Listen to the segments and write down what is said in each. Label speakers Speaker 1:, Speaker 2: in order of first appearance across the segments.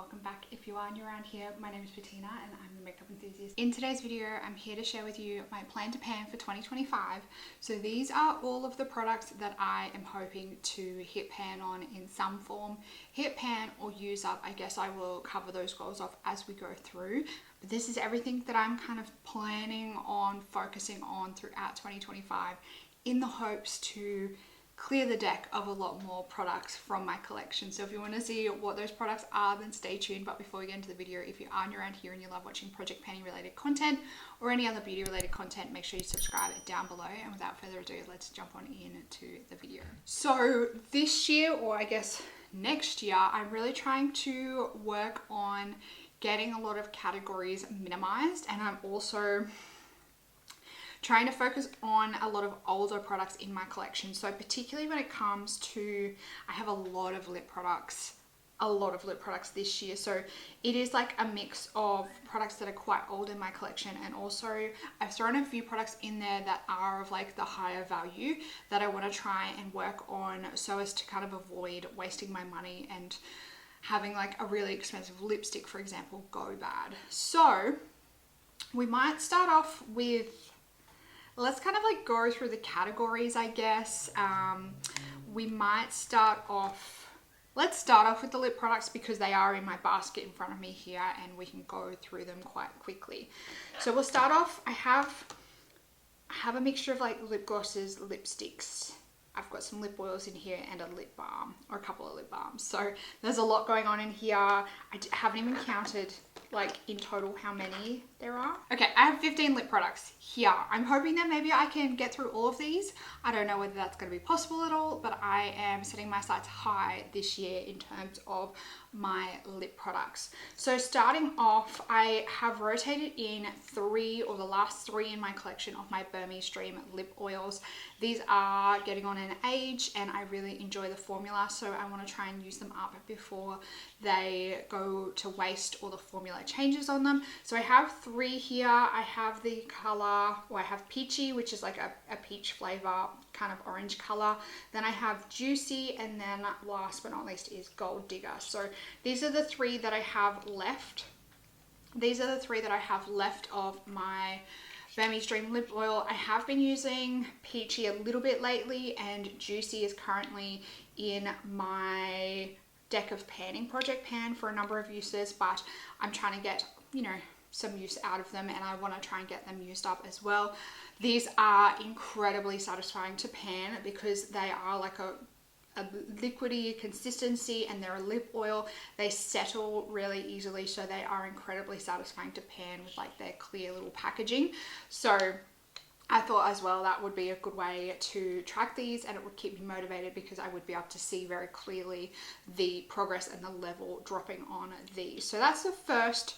Speaker 1: welcome back. If you are new around here, my name is Bettina and I'm the makeup enthusiast. In today's video, I'm here to share with you my plan to pan for 2025. So these are all of the products that I am hoping to hit pan on in some form. Hit pan or use up, I guess I will cover those goals off as we go through. But this is everything that I'm kind of planning on focusing on throughout 2025 in the hopes to clear the deck of a lot more products from my collection. So if you want to see what those products are, then stay tuned. But before we get into the video, if you are new around here and you love watching project panning related content or any other beauty related content, make sure you subscribe down below. And without further ado, let's jump on into the video. So this year, or I guess next year, I'm really trying to work on getting a lot of categories minimized, and I'm also trying to focus on a lot of older products in my collection. So particularly when it comes to, I have a lot of lip products this year. So it is like a mix of products that are quite old in my collection, and also I've thrown a few products in there that are of like the higher value that I want to try and work on so as to kind of avoid wasting my money and having like a really expensive lipstick, for example, go bad. So we might start off with, let's kind of like go through the categories, I guess. We might start off, let's start off with the lip products because they are in my basket in front of me here and we can go through them quite quickly. So we'll start off, I have a mixture of like lip glosses, lipsticks. I've got some lip oils in here and a lip balm, or a couple of lip balms. So there's a lot going on in here. I haven't even counted like in total how many there are. Okay, I have 15 lip products here. I'm hoping that maybe I can get through all of these. I don't know whether that's going to be possible at all, but I am setting my sights high this year in terms of my lip products. So starting off, I have rotated in the last three in my collection of my Burmese Dream lip oils. These are getting on in age and I really enjoy the formula, so I want to try and use them up before they go to waste or the formula changes on them. So I have three here. I have the color, or I have Peachy, which is like a peach flavor, kind of orange color. Then I have Juicy, and then last but not least is Gold Digger. So these are the three that I have left. These are the three that I have left of my Burmese Dream lip oil. I have been using Peachy a little bit lately, and Juicy is currently in my deck of panning project pan for a number of uses, but I'm trying to get, you know, some use out of them, and I want to try and get them used up as well. These are incredibly satisfying to pan because they are like a liquidy consistency and they're a lip oil. They settle really easily, so they are incredibly satisfying to pan with like their clear little packaging. So I thought as well that would be a good way to track these, and it would keep me motivated because I would be able to see very clearly the progress and the level dropping on these. So that's the first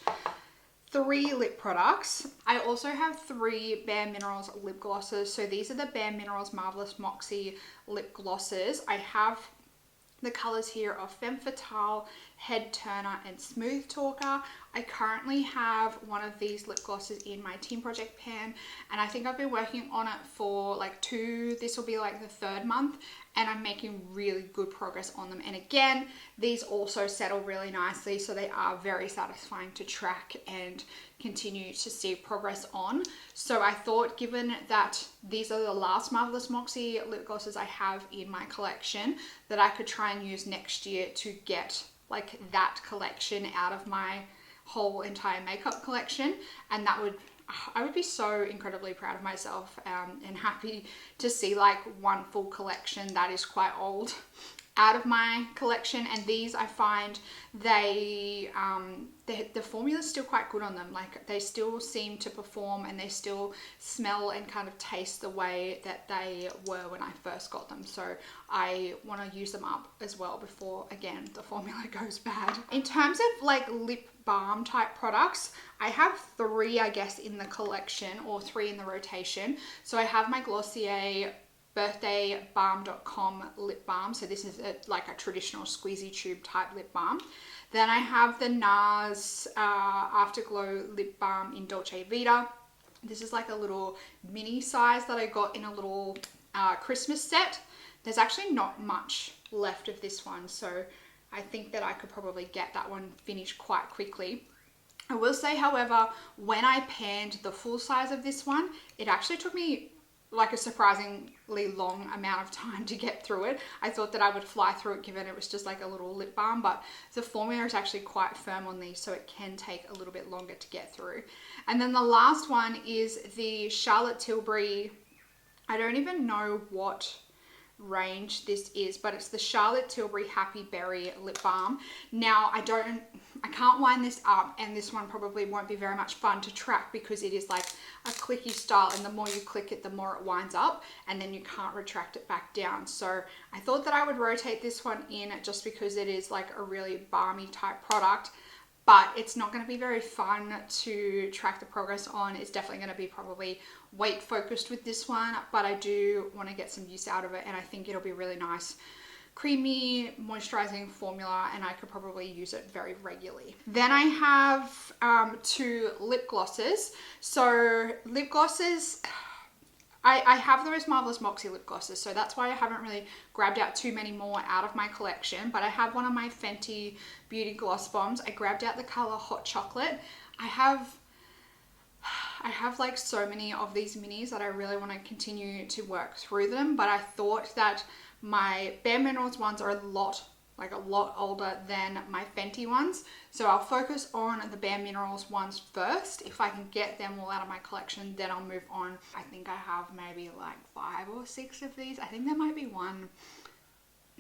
Speaker 1: three lip products. I also have three Bareminerals lip glosses. So these are the Bareminerals Marvellous Moxie lip glosses. I have the colors here of Femme, Fatale, Head Turner, and Smooth Talker. I currently have one of these lip glosses in my team project pan, and I think I've been working on it for like this will be like the third month, and I'm making really good progress on them. And again, these also settle really nicely, so they are very satisfying to track and continue to see progress on. So I thought, given that these are the last Marvellous Moxie lip glosses I have in my collection, that I could try and use next year to get like that collection out of my whole entire makeup collection, and I would be so incredibly proud of myself and happy to see like one full collection that is quite old out of my collection. And these, I find the formula is still quite good on them. Like they still seem to perform and they still smell and kind of taste the way that they were when I first got them. So I want to use them up as well before, again, the formula goes bad. In terms of like lip balm type products, I have three, I guess, in the collection, or three in the rotation. So I have my Glossier Birthday Balm.com lip balm. So this is like a traditional squeezy tube type lip balm. Then I have the Nars Afterglow lip balm in Dolce Vita. This is like a little mini size that I got in a little Christmas set. There's actually not much left of this one, so I think that I could probably get that one finished quite quickly. I will say, however, when I panned the full size of this one, it actually took me like a surprisingly long amount of time to get through it. I thought that I would fly through it given it was just like a little lip balm, but the formula is actually quite firm on these, so it can take a little bit longer to get through. And then the last one is the Charlotte Tilbury. I don't even know what range this is, but it's the Charlotte Tilbury Happy Berry Lip Balm. Now I can't wind this up, and this one probably won't be very much fun to track because it is like a clicky style, and the more you click it, the more it winds up, and then you can't retract it back down. So I thought that I would rotate this one in just because it is like a really balmy type product, but it's not going to be very fun to track the progress on. It's definitely going to be probably weight focused with this one, but I do want to get some use out of it, and I think it'll be really nice creamy moisturizing formula, and I could probably use it very regularly. Then I have 2 lip glosses. So lip glosses, I have those Marvellous Moxie lip glosses, so that's why I haven't really grabbed out too many more out of my collection, but I have one of my Fenty Beauty Gloss Bombs. I grabbed out the color Hot Chocolate. I have like so many of these minis that I really want to continue to work through them, but I thought that my Bareminerals ones are a lot older than my Fenty ones, so I'll focus on the Bareminerals ones first. If I can get them all out of my collection, then I'll move on. I think I have maybe like 5 or 6 of these. I think there might be one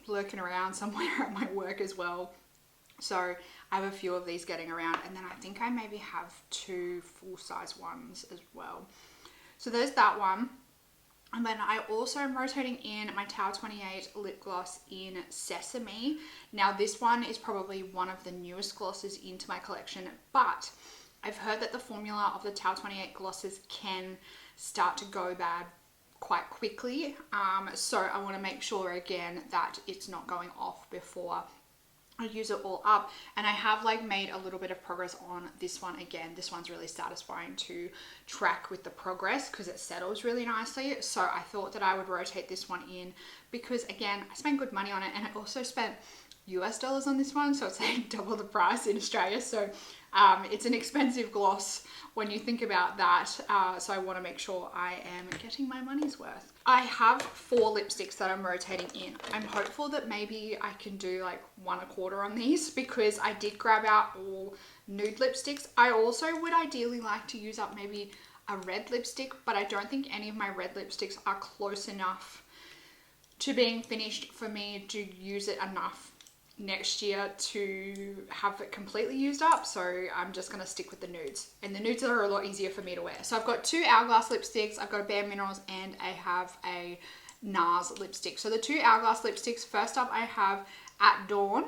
Speaker 1: lurking around somewhere at my work as well. So I have a few of these getting around, and then I think I maybe have 2 full-size ones as well. So there's that one. And then I also am rotating in my Tower 28 lip gloss in Sesame. Now this one is probably one of the newest glosses into my collection, but I've heard that the formula of the Tower 28 glosses can start to go bad quite quickly. So I want to make sure again that it's not going off before I use it all up, and I have like made a little bit of progress on this one. Again, this one's really satisfying to track with the progress because it settles really nicely. So I thought that I would rotate this one in because again, I spent good money on it, and I also spent US dollars on this one, so it's like double the price in Australia. So it's an expensive gloss when you think about that, so I want to make sure I am getting my money's worth. I have 4 lipsticks that I'm rotating in. I'm hopeful that maybe I can do like 1/4 on these because I did grab out all nude lipsticks. I also would ideally like to use up maybe a red lipstick, but I don't think any of my red lipsticks are close enough to being finished for me to use it enough next year to have it completely used up. So I'm just going to stick with the nudes, and the nudes are a lot easier for me to wear. So I've got 2 Hourglass lipsticks, I've got a Bareminerals, and I have a Nars lipstick. So the 2 Hourglass lipsticks, first up I have At Dawn,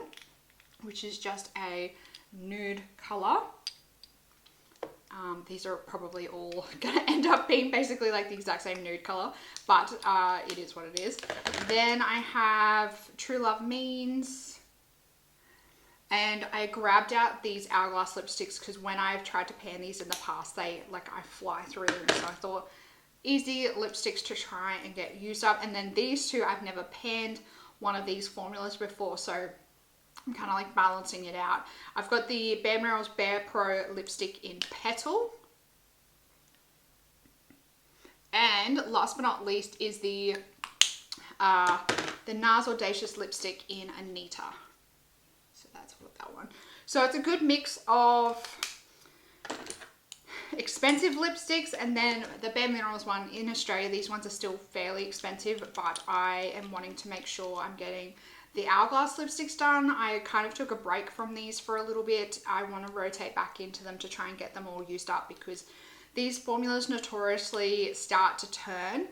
Speaker 1: which is just a nude color. These are probably all going to end up being basically like the exact same nude color, but it is what it is. Then I have True Love Means. And I grabbed out these Hourglass lipsticks because when I've tried to pan these in the past, I fly through them. So I thought easy lipsticks to try and get used up. And then these 2, I've never panned one of these formulas before, so I'm kind of like balancing it out. I've got the Bareminerals Barepro lipstick in Petal. And last but not least is the Nars Audacious lipstick in Anita. That one. So it's a good mix of expensive lipsticks, and then the Bareminerals one in Australia, these ones are still fairly expensive, but I am wanting to make sure I'm getting the Hourglass lipsticks done. I kind of took a break from these for a little bit. I want to rotate back into them to try and get them all used up because these formulas notoriously start to turn.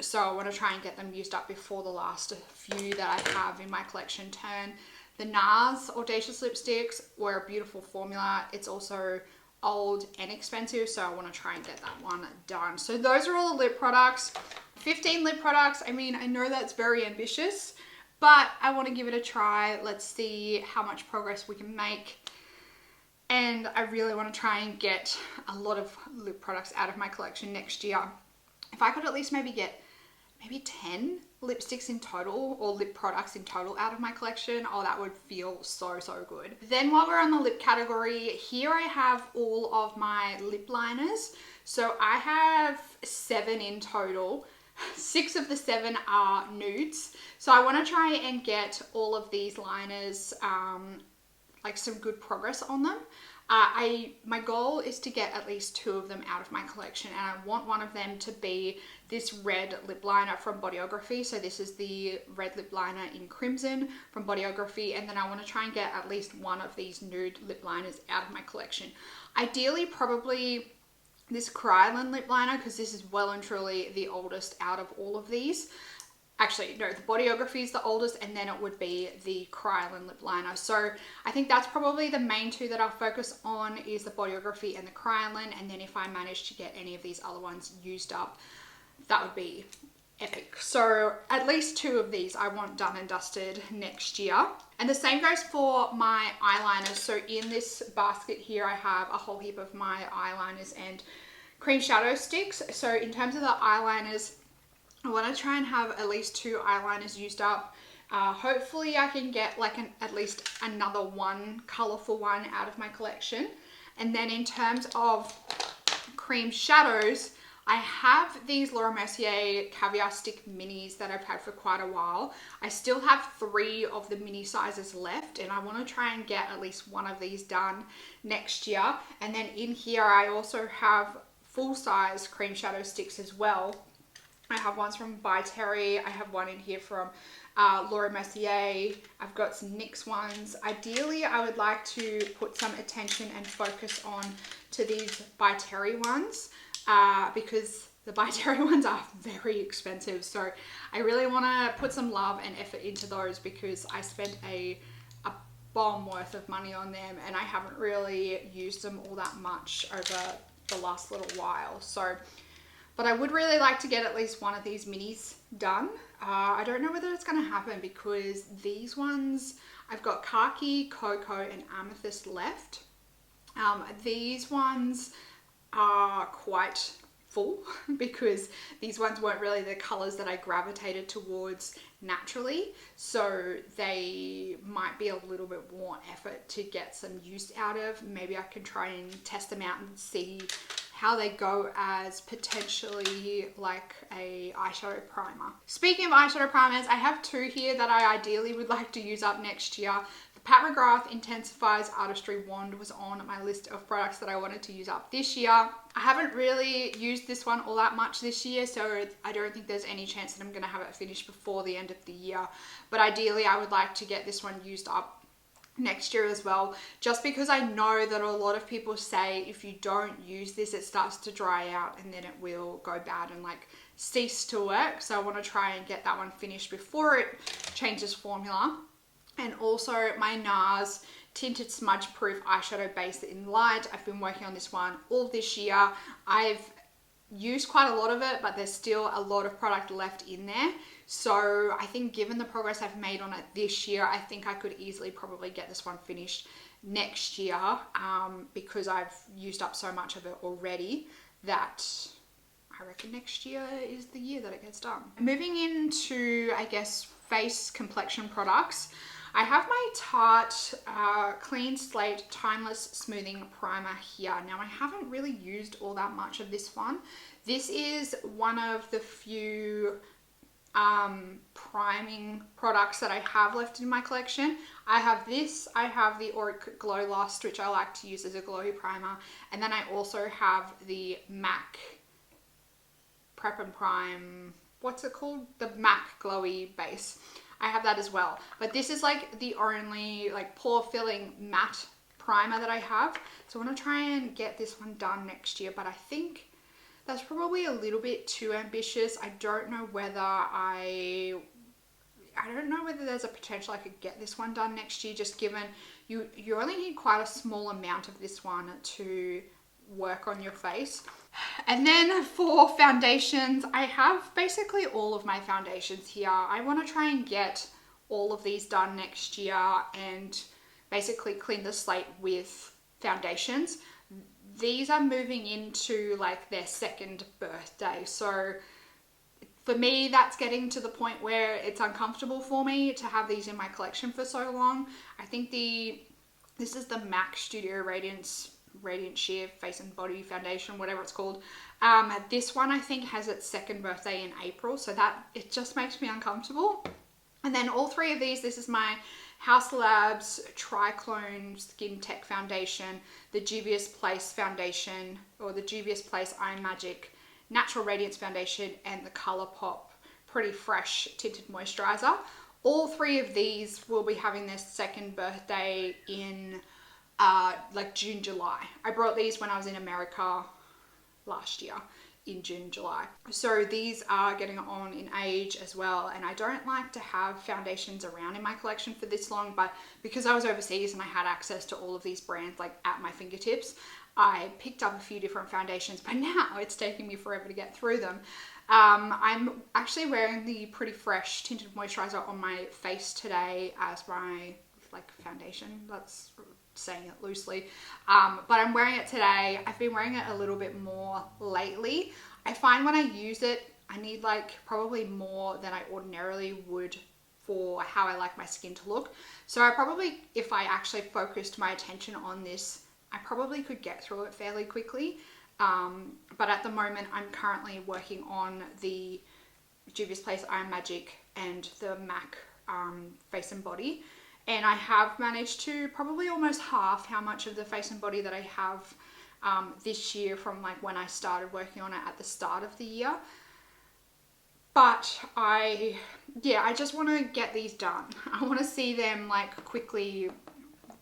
Speaker 1: So I want to try and get them used up before the last few that I have in my collection turn. The Nars Audacious lipsticks were a beautiful formula. It's also old and expensive, so I want to try and get that one done. So those are all the lip products. 15 lip products. I mean, I know that's very ambitious, but I want to give it a try. Let's see how much progress we can make. And I really want to try and get a lot of lip products out of my collection next year. If I could at least maybe get maybe 10 lipsticks in total, or lip products in total out of my collection. Oh, that would feel so, so good. Then while we're on the lip category, here I have all of my lip liners. So I have 7 in total. 6 of the 7 are nudes. So I want to try and get all of these liners, like some good progress on them. My goal is to get at least 2 of them out of my collection, and I want one of them to be this red lip liner from Bodyography. So this is the red lip liner in Crimson from Bodyography, and then I want to try and get at least one of these nude lip liners out of my collection. Ideally, probably this Krylon lip liner, because this is well and truly the oldest out of all of these. Actually, no, the Bodyography is the oldest, and then it would be the Krylon lip liner. So I think that's probably the main 2 that I'll focus on, is the Bodyography and the Krylon. And then if I manage to get any of these other ones used up, that would be epic. So at least 2 of these I want done and dusted next year. And the same goes for my eyeliners. So in this basket here, I have a whole heap of my eyeliners and cream shadow sticks. So in terms of the eyeliners, I want to try and have at least 2 eyeliners used up. Hopefully I can get like at least another one colourful one out of my collection. And then in terms of cream shadows, I have these Laura Mercier Caviar Stick Minis that I've had for quite a while. I still have 3 of the mini sizes left, and I want to try and get at least one of these done next year. And then in here I also have full-size cream shadow sticks as well. I have ones from By Terry. I have one in here from Laura Mercier. I've got some NYX ones. Ideally, I would like to put some attention and focus on to these By Terry ones, because the By Terry ones are very expensive. So I really want to put some love and effort into those, because I spent a bomb worth of money on them, and I haven't really used them all that much over the last little while. So, but I would really like to get at least one of these minis done. I don't know whether it's going to happen, because these ones, I've got Khaki, Cocoa and Amethyst left. These ones are quite full, because these ones weren't really the colors that I gravitated towards naturally. So they might be a little bit more effort to get some use out of. Maybe I can try and test them out and see how they go as potentially like a eyeshadow primer. Speaking of eyeshadow primers, I have 2 here that I ideally would like to use up next year. The Pat McGrath Intensifies Artistry Wand was on my list of products that I wanted to use up this year. I haven't really used this one all that much this year, so I don't think there's any chance that I'm going to have it finished before the end of the year. But ideally, I would like to get this one used up next year as well, just because I know that a lot of people say if you don't use this, it starts to dry out and then it will go bad and like cease to work. So I want to try and get that one finished before it changes formula. And also my NARS Tinted Smudge Proof Eyeshadow Base in Light. I've been working on this one all this year. I've used quite a lot of it, but there's still a lot of product left in there. So I think given the progress I've made on it this year, I think I could easily probably get this one finished next year, because I've used up so much of it already that I reckon next year is the year that it gets done. Moving into, I guess, face complexion products, I have my Tarte Clean Slate Timeless Smoothing Primer here. Now, I haven't really used all that much of this one. This is one of the few priming products that I have left in my collection. I have this, I have the Auric Glow Lust, which I like to use as a glowy primer, and then I also have the MAC Prep and Prime, what's it called? The MAC Glowy Base. I have that as well, but this is like the only like pore filling matte primer that I have. So I want to try and get this one done next year, but I think that's probably a little bit too ambitious. I don't know whether I don't know whether there's a potential I could get this one done next year, just given you only need quite a small amount of this one to work on your face. And then for foundations, I have basically all of my foundations here. I want to try and get all of these done next year and basically clean the slate with foundations. These are moving into like their 2nd birthday, so For me, that's getting to the point where it's uncomfortable for me to have these in my collection for so long. I think this is the MAC Studio Radiant Sheer Face and Body Foundation, whatever it's called. This one I think has its second birthday in April, so that it just makes me uncomfortable. And then all three of these, this is my House Labs Triclone Skin Tech Foundation, the Juvia's Place Foundation, or the Juvia's Place Iron Magic Natural Radiance Foundation, and the ColourPop Pretty Fresh Tinted Moisturizer. All three of these will be having their second birthday in like June, July. I brought these when I was in America last year in June, July. So these are getting on in age as well, and I don't like to have foundations around in my collection for this long, but because I was overseas and I had access to all of these brands like at my fingertips, I picked up a few different foundations, but now it's taking me forever to get through them. I'm actually wearing the Pretty Fresh Tinted Moisturizer on my face today as my like foundation. That's saying it loosely, but I'm wearing it today. I've been wearing it a little bit more lately. I find when I use it, I need like probably more than I ordinarily would for how I like my skin to look. So I probably, if I actually focused my attention on this, I probably could get through it fairly quickly. But at the moment, I'm currently working on the Juvia's Place Iron Magic and the MAC Face and Body. And I have managed to probably almost half how much of the face and body that I have this year from like when I started working on it at the start of the year. But I just want to get these done. I want to see them like quickly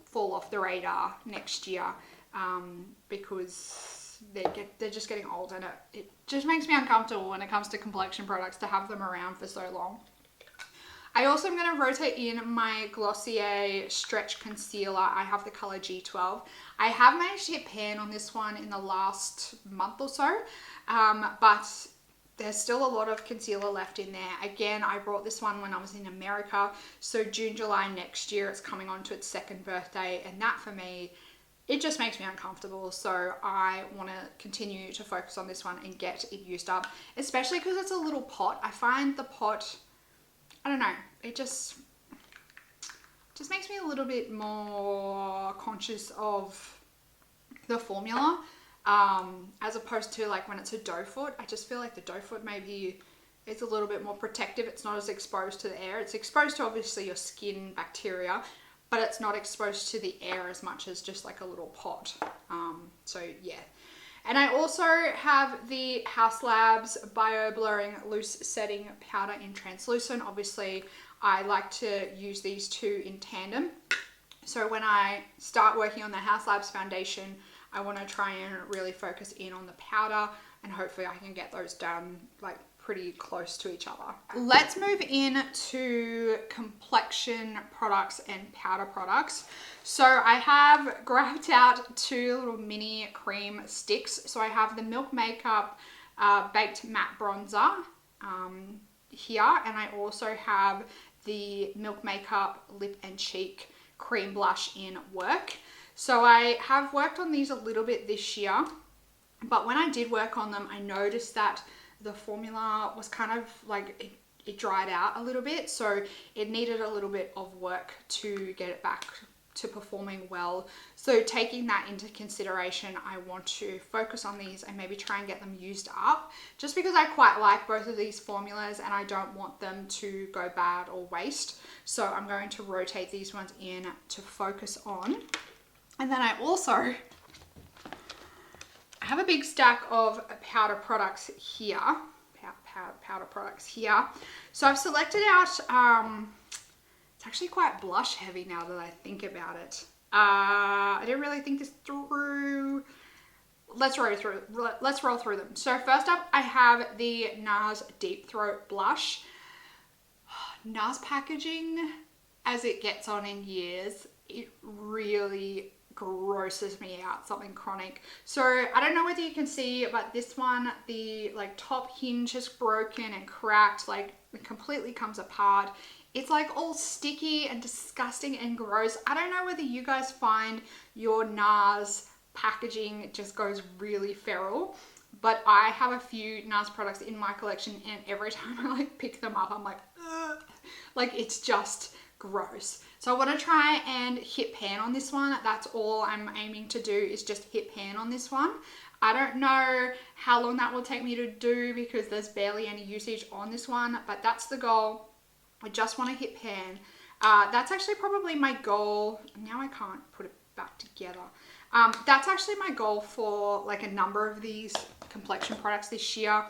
Speaker 1: fall off the radar next year, because they're just getting old, and it just makes me uncomfortable when it comes to complexion products to have them around for so long. I also am going to rotate in my Glossier Stretch Concealer. I have the color G12. I have managed to hit pan on this one in the last month or so, but there's still a lot of concealer left in there. Again, I brought this one when I was in America, so June, July next year, it's coming on to its second birthday, and that for me, it just makes me uncomfortable. So I want to continue to focus on this one and get it used up, especially because it's a little pot. I find the pot, I don't know, it just makes me a little bit more conscious of the formula, as opposed to like when it's a doe foot. I just feel like the doe foot maybe is a little bit more protective. It's not as exposed to the air. It's exposed to obviously your skin bacteria, but it's not exposed to the air as much as just like a little pot. So yeah. And I also have the House Labs Bio Blurring Loose Setting Powder in Translucent. Obviously, I like to use these two in tandem. So when I start working on the House Labs foundation, I want to try and really focus in on the powder, and hopefully I can get those done like pretty close to each other. Let's move into complexion products and powder products. So I have grabbed out two little mini cream sticks. So I have the Milk Makeup Baked Matte Bronzer here, and I also have the Milk Makeup Lip and Cheek Cream Blush in Work. So I have worked on these a little bit this year, but when I did work on them, I noticed that the formula was kind of like, it dried out a little bit. So it needed a little bit of work to get it back to performing well. So taking that into consideration, I want to focus on these and maybe try and get them used up, just because I quite like both of these formulas and I don't want them to go bad or waste. So I'm going to rotate these ones in to focus on. And then I also have a big stack of powder products here. Powder products here. So I've selected out, it's actually quite blush heavy now that I think about it. I didn't really think this through. Let's roll through them. So first up, I have the Nars Deep Throat Blush. Nars packaging, as it gets on in years, it really grosses me out, something chronic. So I don't know whether you can see, but this one, the like top hinge is broken and cracked, like it completely comes apart. It's like all sticky and disgusting and gross. I don't know whether you guys find your Nars packaging just goes really feral. but I have a few Nars products in my collection, and every time I like pick them up, I'm like, ugh. Like it's just gross. So I want to try and hit pan on this one. That's all I'm aiming to do, is just hit pan on this one. I don't know how long that will take me to do because there's barely any usage on this one, but that's the goal. I just want to hit pan. That's actually probably my goal. Now I can't put it back together. That's actually my goal for like a number of these complexion products this year.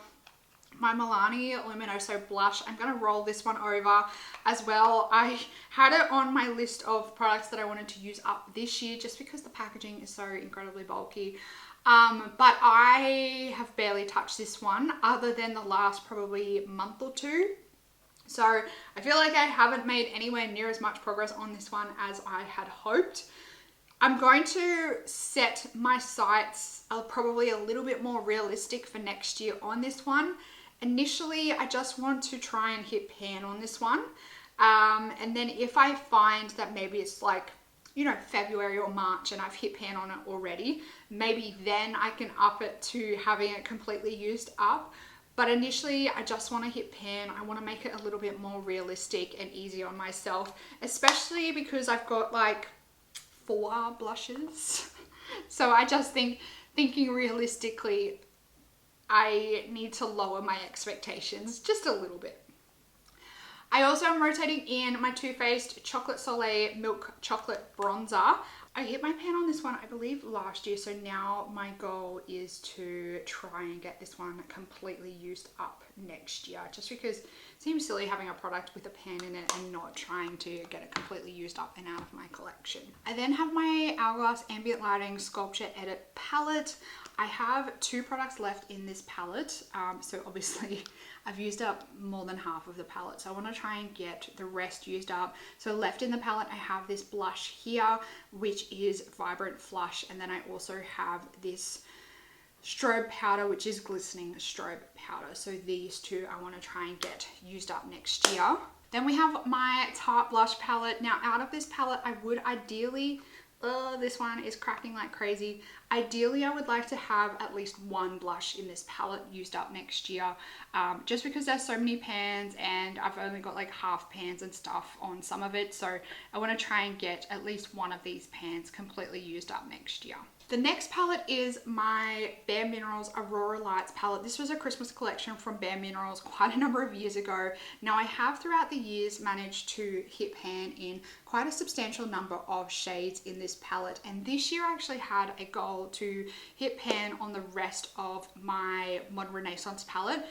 Speaker 1: My Milani Luminoso blush, I'm going to roll this one over as well. I had it on my list of products that I wanted to use up this year just because the packaging is so incredibly bulky. But I have barely touched this one other than the last probably month or two. So I feel like I haven't made anywhere near as much progress on this one as I had hoped. I'm going to set my sights probably a little bit more realistic for next year on this one. Initially, I just want to try and hit pan on this one. And then if I find that maybe it's like, you know, February or March and I've hit pan on it already, maybe then I can up it to having it completely used up. But initially, I just want to hit pan. I want to make it a little bit more realistic and easy on myself, especially because I've got like 4 blushes. So I just thinking realistically, I need to lower my expectations just a little bit. I also am rotating in my Too Faced Chocolate Soleil Milk Chocolate Bronzer. I hit my pan on this one, I believe, last year. So now my goal is to try and get this one completely used up next year. Just because it seems silly having a product with a pan in it and not trying to get it completely used up and out of my collection. I then have my Hourglass Ambient Lighting Sculpture Edit palette. I have 2 products left in this palette. So obviously I've used up more than half of the palette. So I want to try and get the rest used up. So left in the palette, I have this blush here, which is Vibrant Flush. And then I also have this strobe powder, which is Glistening Strobe Powder. So these 2 I want to try and get used up next year. Then we have my Tarte Blush palette. Now out of this palette, I would ideally, this one is cracking like crazy. Ideally, I would like to have at least 1 blush in this palette used up next year, just because there's so many pans and I've only got like half pans and stuff on some of it. So I want to try and get at least 1 of these pans completely used up next year. The next palette is my Bareminerals Aurora Lights palette. This was a Christmas collection from Bareminerals quite a number of years ago. Now I have throughout the years managed to hit pan in quite a substantial number of shades in this palette. And this year I actually had a goal to hit pan on the rest of my Modern Renaissance palette.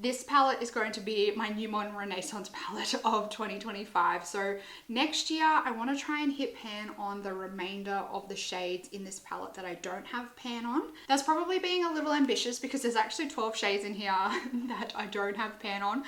Speaker 1: This palette is going to be my new Modern Renaissance palette of 2025. So next year, I want to try and hit pan on the remainder of the shades in this palette that I don't have pan on. That's probably being a little ambitious because there's actually 12 shades in here that I don't have pan on.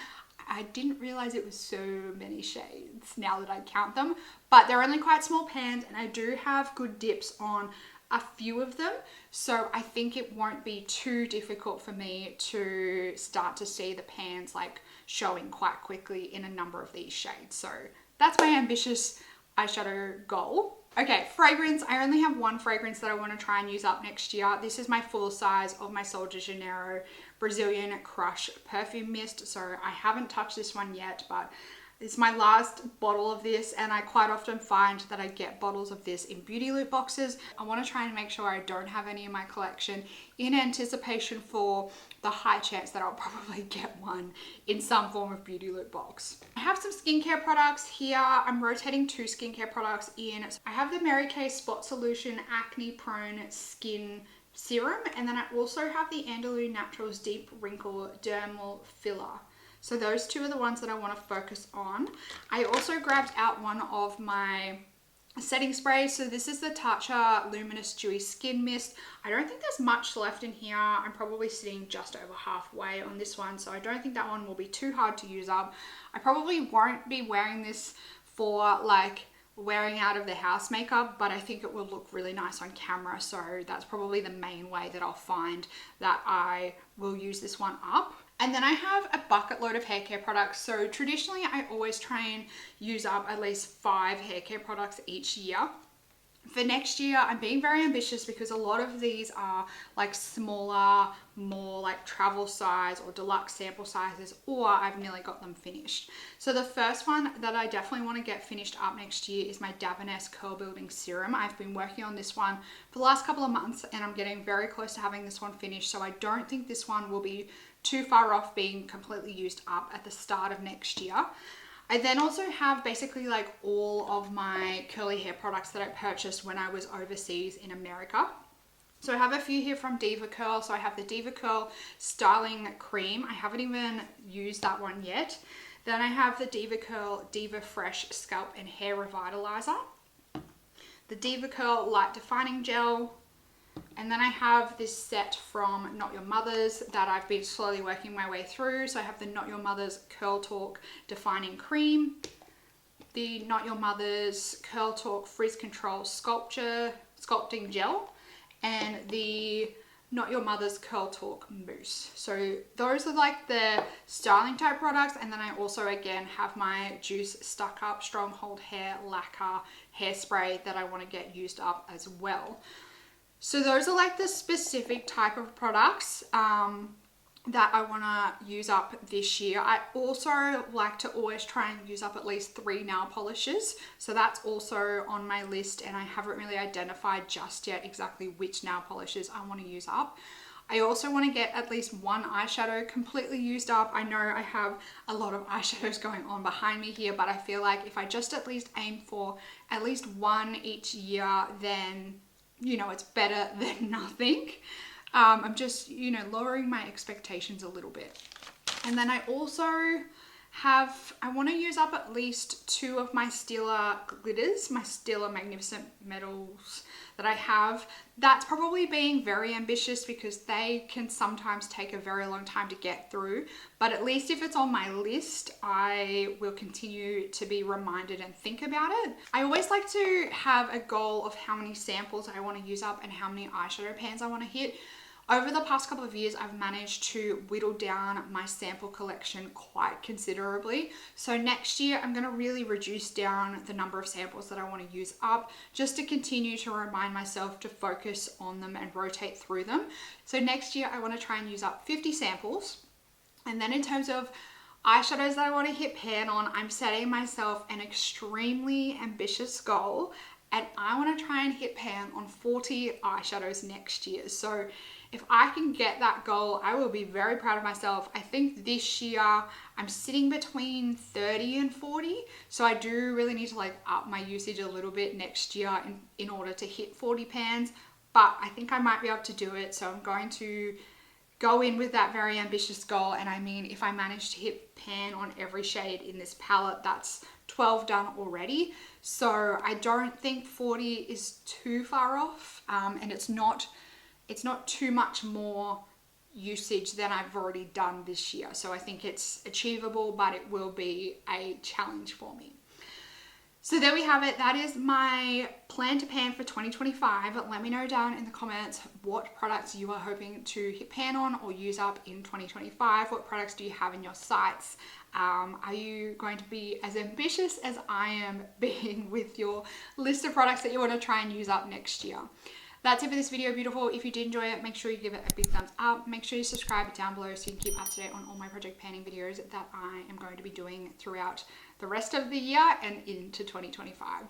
Speaker 1: I didn't realize it was so many shades now that I count them, but they're only quite small pans and I do have good dips on a few of them, so I think it won't be too difficult for me to start to see the pans like showing quite quickly in a number of these shades. So that's my ambitious eyeshadow goal. Okay, fragrance. I only have 1 fragrance that I want to try and use up next year. This is my full size of my Sol de Janeiro Brazilian Crush Perfume Mist. So I haven't touched this one yet, but it's my last bottle of this, and I quite often find that I get bottles of this in beauty loot boxes. I want to try and make sure I don't have any in my collection in anticipation for the high chance that I'll probably get one in some form of beauty loot box. I have some skincare products here. I'm rotating 2 skincare products in. I have the Mary Kay Spot Solution Acne Prone Skin Serum, and then I also have the Andalou Naturals Deep Wrinkle Dermal Filler. So those 2 are the ones that I want to focus on. I also grabbed out one of my setting sprays. So this is the Tatcha Luminous Dewy Skin Mist. I don't think there's much left in here. I'm probably sitting just over halfway on this one. So I don't think that one will be too hard to use up. I probably won't be wearing this for like wearing out of the house makeup, but I think it will look really nice on camera. So that's probably the main way that I'll find that I will use this one up. And then I have a bucket load of hair care products. So traditionally I always try and use up at least 5 hair care products each year. For next year, I'm being very ambitious because a lot of these are like smaller, more like travel size or deluxe sample sizes, or I've nearly got them finished. So the first one that I definitely want to get finished up next year is my Davines Curl Building Serum. I've been working on this one for the last couple of months and I'm getting very close to having this one finished. So I don't think this one will be too far off being completely used up at the start of next year. I then also have basically like all of my curly hair products that I purchased when I was overseas in America. So I have a few here from Diva Curl. So I have the Diva Curl Styling Cream. I haven't even used that one yet. Then I have the Diva Curl Diva Fresh Scalp and Hair Revitalizer. The Diva Curl Light Defining Gel. And then I have this set from Not Your Mother's that I've been slowly working my way through. So I have the Not Your Mother's Curl Talk Defining Cream, the Not Your Mother's Curl Talk Frizz Control Sculpting Gel, and the Not Your Mother's Curl Talk Mousse. So those are like the styling type products. And then I also again have my Juice Stuck Up Stronghold Hair Lacquer Hairspray that I want to get used up as well. So those are like the specific type of products that I want to use up this year. I also like to always try and use up at least 3 nail polishes. So that's also on my list and I haven't really identified just yet exactly which nail polishes I want to use up. I also want to get at least 1 eyeshadow completely used up. I know I have a lot of eyeshadows going on behind me here, but I feel like if I just at least aim for at least 1 each year, then you know, it's better than nothing. I'm just, you know, lowering my expectations a little bit. And then I also have, I want to use up at least 2 of my Stila glitters, my Stila Magnificent Metals that I have. That's probably being very ambitious because they can sometimes take a very long time to get through. But at least if it's on my list, I will continue to be reminded and think about it. I always like to have a goal of how many samples I want to use up and how many eyeshadow pans I want to hit. Over the past couple of years, I've managed to whittle down my sample collection quite considerably. So next year, I'm going to really reduce down the number of samples that I want to use up just to continue to remind myself to focus on them and rotate through them. So next year, I want to try and use up 50 samples. And then in terms of eyeshadows that I want to hit pan on, I'm setting myself an extremely ambitious goal. And I want to try and hit pan on 40 eyeshadows next year. So if I can get that goal, I will be very proud of myself. I think this year I'm sitting between 30 and 40. So I do really need to like up my usage a little bit next year in order to hit 40 pans. But I think I might be able to do it. So I'm going to go in with that very ambitious goal. And I mean, if I manage to hit pan on every shade in this palette, that's 12 done already. So I don't think 40 is too far off. And it's not too much more usage than I've already done this year. So I think it's achievable, but it will be a challenge for me. So there we have it. That is my plan to pan for 2025. Let me know down in the comments what products you are hoping to hit pan on or use up in 2025. What products do you have in your sights? Are you going to be as ambitious as I am being with your list of products that you want to try and use up next year? That's it for this video, beautiful. If you did enjoy it, make sure you give it a big thumbs up. Make sure you subscribe down below so you can keep up to date on all my project panning videos that I am going to be doing throughout the rest of the year and into 2025.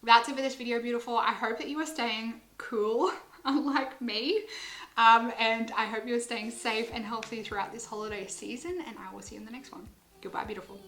Speaker 1: That's it for this video, beautiful. I hope that you are staying cool, unlike me. And I hope you're staying safe and healthy throughout this holiday season. And I will see you in the next one. Goodbye, beautiful.